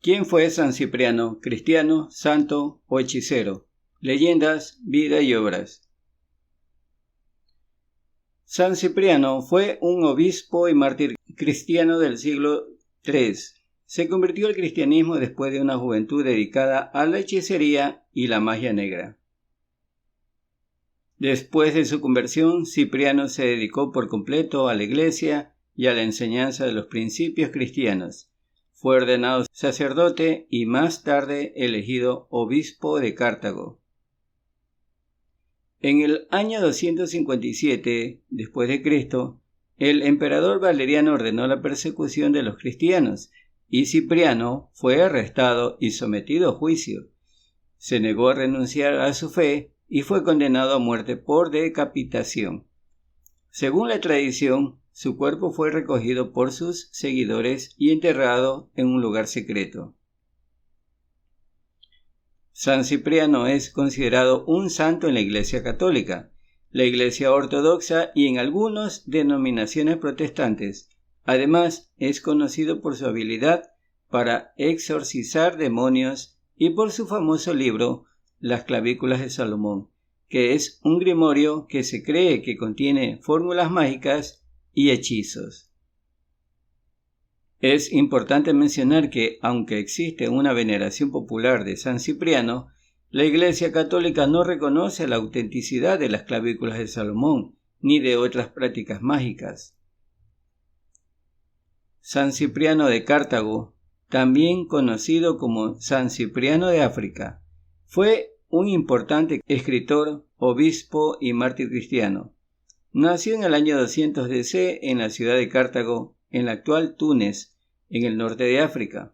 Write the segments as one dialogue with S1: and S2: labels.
S1: ¿Quién fue San Cipriano? ¿Cristiano, santo o hechicero? Leyendas, vida y obras. San Cipriano fue un obispo y mártir cristiano del siglo III. Se convirtió al cristianismo después de una juventud dedicada a la hechicería y la magia negra. Después de su conversión, Cipriano se dedicó por completo a la Iglesia y a la enseñanza de los principios cristianos. Fue ordenado sacerdote y más tarde elegido obispo de Cartago. En el año 257 después de Cristo, el emperador Valeriano ordenó la persecución de los cristianos y Cipriano fue arrestado y sometido a juicio. Se negó a renunciar a su fe y fue condenado a muerte por decapitación. Según la tradición, su cuerpo fue recogido por sus seguidores y enterrado en un lugar secreto. San Cipriano es considerado un santo en la Iglesia Católica, la Iglesia Ortodoxa y en algunas denominaciones protestantes. Además, es conocido por su habilidad para exorcizar demonios y por su famoso libro Las clavículas de Salomón, que es un grimorio que se cree que contiene fórmulas mágicas y hechizos. Es importante mencionar que, aunque existe una veneración popular de San Cipriano, la Iglesia Católica no reconoce la autenticidad de las clavículas de Salomón ni de otras prácticas mágicas. San Cipriano de Cartago, también conocido como San Cipriano de África, fue un importante escritor, obispo y mártir cristiano. Nació en el año 200 DC en la ciudad de Cartago, en la actual Túnez, en el norte de África.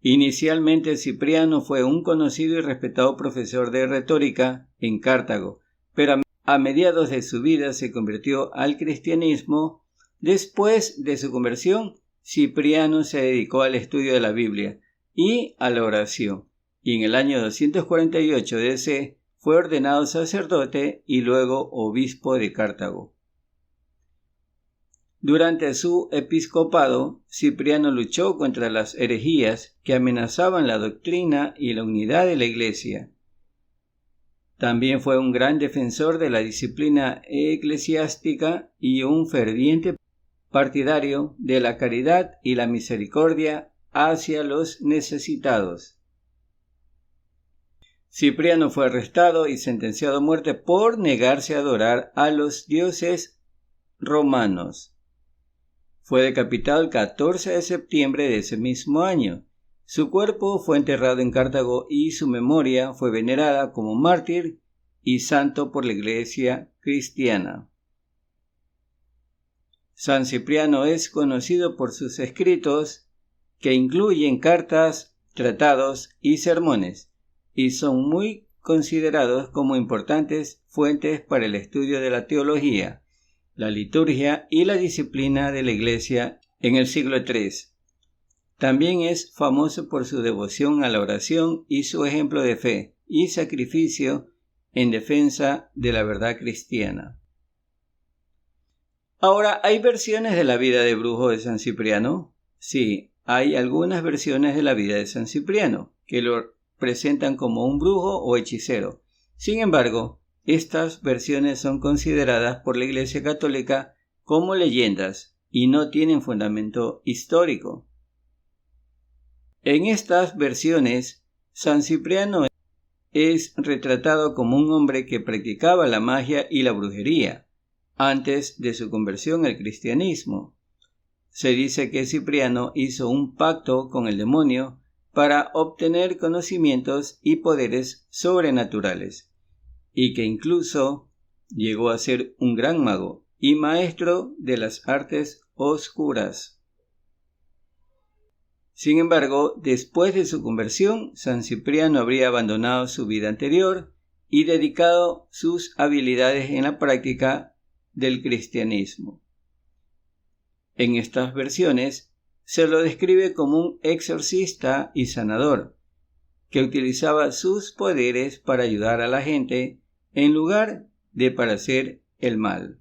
S1: Inicialmente Cipriano fue un conocido y respetado profesor de retórica en Cartago, pero a mediados de su vida se convirtió al cristianismo. Después de su conversión, Cipriano se dedicó al estudio de la Biblia y a la oración, y en el año 248 DC fue ordenado sacerdote y luego obispo de Cartago. Durante su episcopado, Cipriano luchó contra las herejías que amenazaban la doctrina y la unidad de la Iglesia. También fue un gran defensor de la disciplina eclesiástica y un ferviente partidario de la caridad y la misericordia hacia los necesitados. Cipriano fue arrestado y sentenciado a muerte por negarse a adorar a los dioses romanos. Fue decapitado el 14 de septiembre de ese mismo año. Su cuerpo fue enterrado en Cartago y su memoria fue venerada como mártir y santo por la Iglesia cristiana. San Cipriano es conocido por sus escritos, que incluyen cartas, tratados y sermones, y son muy considerados como importantes fuentes para el estudio de la teología, la liturgia y la disciplina de la Iglesia en el siglo III. También es famoso por su devoción a la oración y su ejemplo de fe y sacrificio en defensa de la verdad cristiana. Ahora, ¿hay versiones de la vida de brujo de San Cipriano? Sí, hay algunas versiones de la vida de San Cipriano que lo presentan como un brujo o hechicero. Sin embargo, estas versiones son consideradas por la Iglesia Católica como leyendas y no tienen fundamento histórico. En estas versiones, San Cipriano es retratado como un hombre que practicaba la magia y la brujería antes de su conversión al cristianismo. Se dice que Cipriano hizo un pacto con el demonio para obtener conocimientos y poderes sobrenaturales, y que incluso llegó a ser un gran mago y maestro de las artes oscuras. Sin embargo, después de su conversión, San Cipriano habría abandonado su vida anterior y dedicado sus habilidades en la práctica del cristianismo. En estas versiones se lo describe como un exorcista y sanador, que utilizaba sus poderes para ayudar a la gente en lugar de para hacer el mal.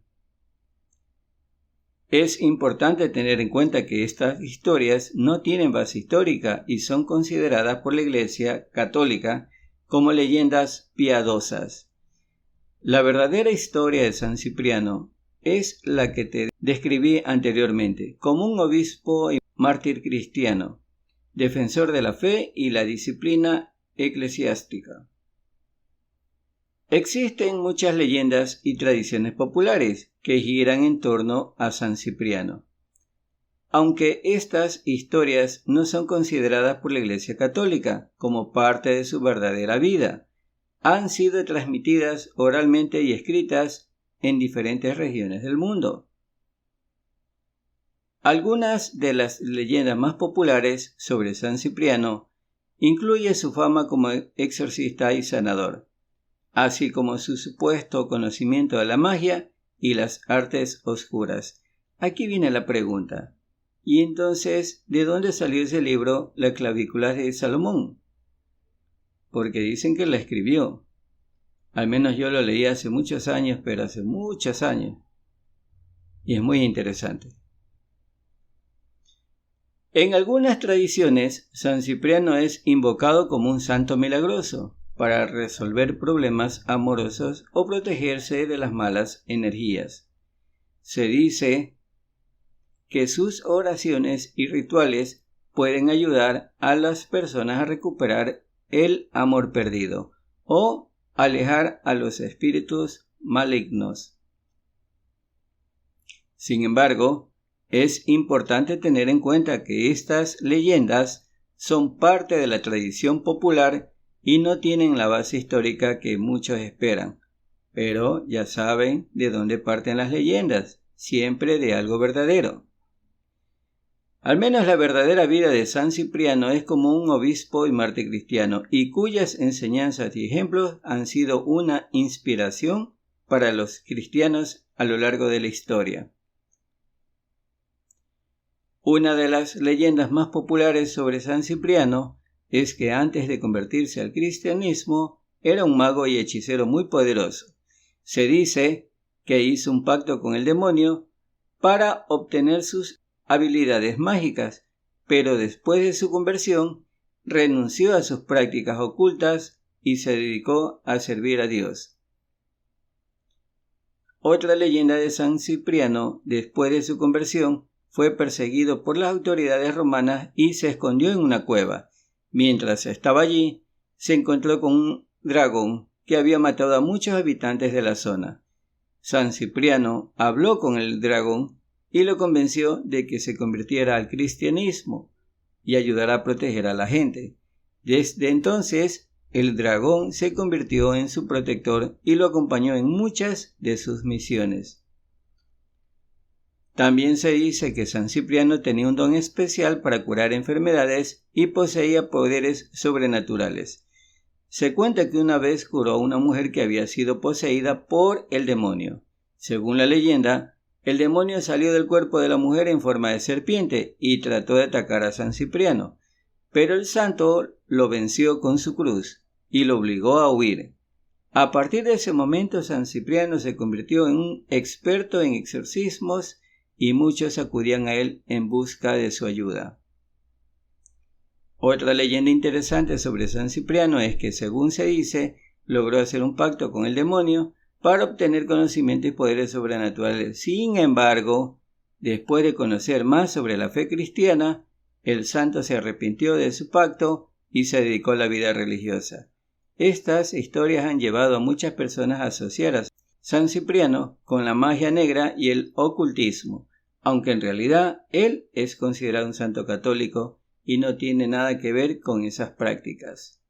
S1: Es importante tener en cuenta que estas historias no tienen base histórica y son consideradas por la Iglesia Católica como leyendas piadosas. La verdadera historia de San Cipriano es la que te describí anteriormente, como un obispo y mártir cristiano, defensor de la fe y la disciplina eclesiástica. Existen muchas leyendas y tradiciones populares que giran en torno a San Cipriano, aunque estas historias no son consideradas por la Iglesia Católica como parte de su verdadera vida. Han sido transmitidas oralmente y escritas en diferentes regiones del mundo. Algunas de las leyendas más populares sobre San Cipriano incluyen su fama como exorcista y sanador, así como su supuesto conocimiento de la magia y las artes oscuras. Aquí viene la pregunta. ¿Y entonces de dónde salió ese libro, La clavícula de Salomón? Porque dicen que la escribió. Al menos yo lo leí hace muchos años, pero hace muchos años. Y es muy interesante. En algunas tradiciones, San Cipriano es invocado como un santo milagroso para resolver problemas amorosos o protegerse de las malas energías. Se dice que sus oraciones y rituales pueden ayudar a las personas a recuperar el amor perdido o alejar a los espíritus malignos. Sin embargo, es importante tener en cuenta que estas leyendas son parte de la tradición popular y no tienen la base histórica que muchos esperan. Pero ya saben de dónde parten las leyendas, siempre de algo verdadero. Al menos la verdadera vida de San Cipriano es como un obispo y mártir cristiano, y cuyas enseñanzas y ejemplos han sido una inspiración para los cristianos a lo largo de la historia. Una de las leyendas más populares sobre San Cipriano es que antes de convertirse al cristianismo era un mago y hechicero muy poderoso. Se dice que hizo un pacto con el demonio para obtener sus habilidades mágicas, pero después de su conversión renunció a sus prácticas ocultas y se dedicó a servir a Dios. Otra leyenda de San Cipriano, después de su conversión, fue perseguido por las autoridades romanas y se escondió en una cueva. Mientras estaba allí, se encontró con un dragón que había matado a muchos habitantes de la zona. San Cipriano habló con el dragón y lo convenció de que se convirtiera al cristianismo y ayudara a proteger a la gente. Desde entonces, el dragón se convirtió en su protector y lo acompañó en muchas de sus misiones. También se dice que San Cipriano tenía un don especial para curar enfermedades y poseía poderes sobrenaturales. Se cuenta que una vez curó a una mujer que había sido poseída por el demonio. Según la leyenda, el demonio salió del cuerpo de la mujer en forma de serpiente y trató de atacar a San Cipriano, pero el santo lo venció con su cruz y lo obligó a huir. A partir de ese momento, San Cipriano se convirtió en un experto en exorcismos y muchos acudían a él en busca de su ayuda. Otra leyenda interesante sobre San Cipriano es que, según se dice, logró hacer un pacto con el demonio para obtener conocimiento y poderes sobrenaturales. Sin embargo, después de conocer más sobre la fe cristiana, el santo se arrepintió de su pacto y se dedicó a la vida religiosa. Estas historias han llevado a muchas personas a asociar a San Cipriano con la magia negra y el ocultismo, aunque en realidad él es considerado un santo católico y no tiene nada que ver con esas prácticas.